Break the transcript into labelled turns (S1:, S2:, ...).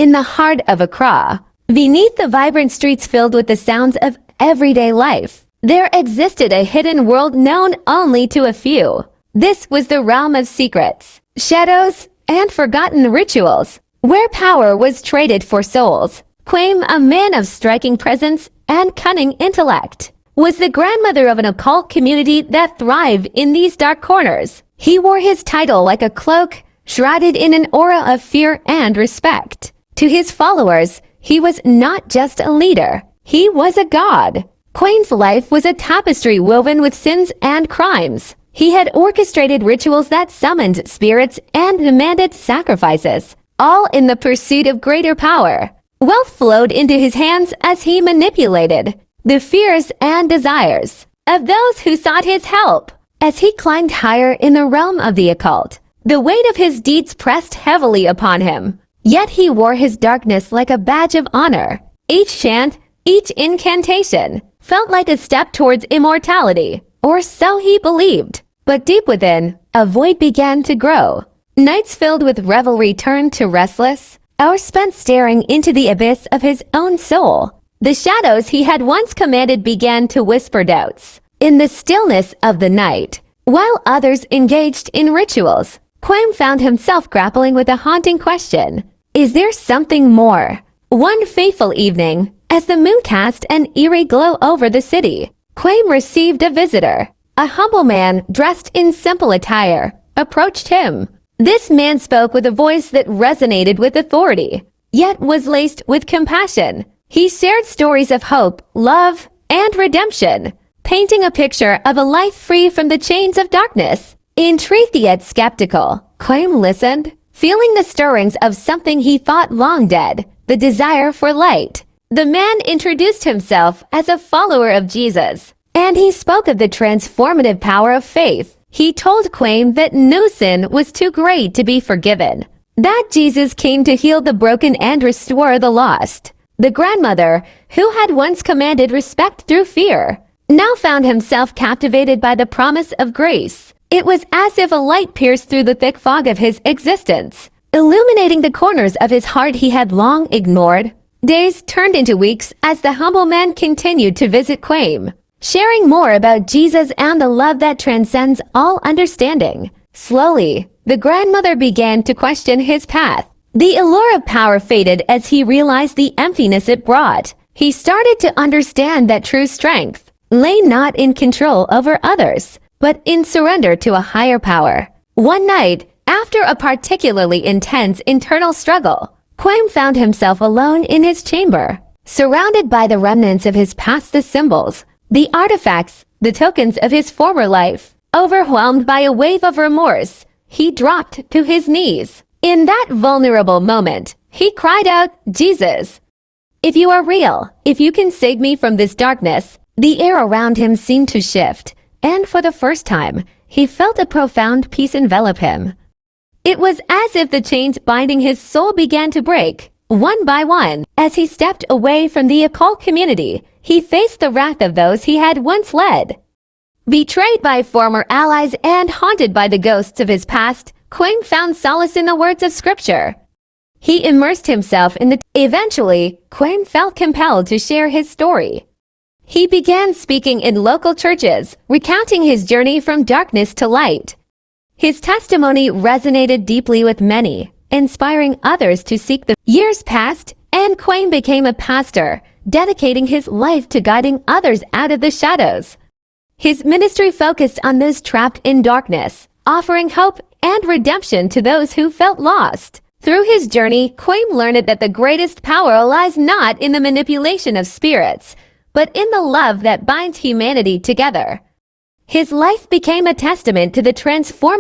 S1: in the heart of Accra. Beneath the vibrant streets filled with the sounds of everyday life, there existed a hidden world known only to a few. This was the realm of secrets, shadows, and forgotten rituals, where power was traded for souls. Quaim, a man of striking presence and cunning intellect, was the grandmother of an occult community that thrived in these dark corners. He wore his title like a cloak, shrouded in an aura of fear and respect. To his followers, he was not just a leader, he was a god. Quaim's life was a tapestry woven with sins and crimes. He had orchestrated rituals that summoned spirits and demanded sacrifices, all in the pursuit of greater power. Wealth flowed into his hands as he manipulated the fears and desires of those who sought his help. As he climbed higher in the realm of the occult, the weight of his deeds pressed heavily upon him. Yet he wore his darkness like a badge of honor. Each chant, each incantation, felt like a step towards immortality, or so he believed. But deep within, a void began to grow. Nights filled with revelry turned to restless, hours spent staring into the abyss of his own soul. The shadows he had once commanded began to whisper doubts. In the stillness of the night, while others engaged in rituals, Quaim found himself grappling with a haunting question. Is there something more? One fateful evening, as the moon cast an eerie glow over the city, Quaim received a visitor. A humble man dressed in simple attire approached him. This man spoke with a voice that resonated with authority, yet was laced with compassion. He shared stories of hope, love, and redemption, painting a picture of a life free from the chains of darkness. Intrigued yet skeptical, Quaim listened, feeling the stirrings of something he thought long dead, the desire for light. The man introduced himself as a follower of Jesus, and he spoke of the transformative power of faith. He told Quaim that no sin was too great to be forgiven, that Jesus came to heal the broken and restore the lost. The grandmother, who had once commanded respect through fear, now found himself captivated by the promise of grace. It was as if a light pierced through the thick fog of his existence, illuminating the corners of his heart he had long ignored. Days turned into weeks as the humble man continued to visit Quaim, sharing more about Jesus and the love that transcends all understanding. Slowly, the grandmother began to question his path. The allure of power faded as he realized the emptiness it brought. He started to understand that true strength lay not in control over others, but in surrender to a higher power. One night, after a particularly intense internal struggle, Quaim found himself alone in his chamber, surrounded by the remnants of his past, the symbols, the artifacts, the tokens of his former life. Overwhelmed by a wave of remorse, he dropped to his knees. In that vulnerable moment, he cried out, Jesus, if you are real, if you can save me from this darkness. The air around him seemed to shift, and for the first time, he felt a profound peace envelop him. It was as if the chains binding his soul began to break, one by one. As he stepped away from the occult community, he faced the wrath of those he had once led. Betrayed by former allies and haunted by the ghosts of his past, Quaim found solace in the words of scripture. He immersed himself in the... Eventually, Quaim felt compelled to share his story. He began speaking in local churches, recounting his journey from darkness to light. His testimony resonated deeply with many, inspiring others to seek the... Years passed, and Quaim became a pastor, dedicating his life to guiding others out of the shadows. His ministry focused on those trapped in darkness, offering hope and redemption to those who felt lost. Through his journey, Quaim learned that the greatest power lies not in the manipulation of spirits, but in the love that binds humanity together. His life became a testament to the transformative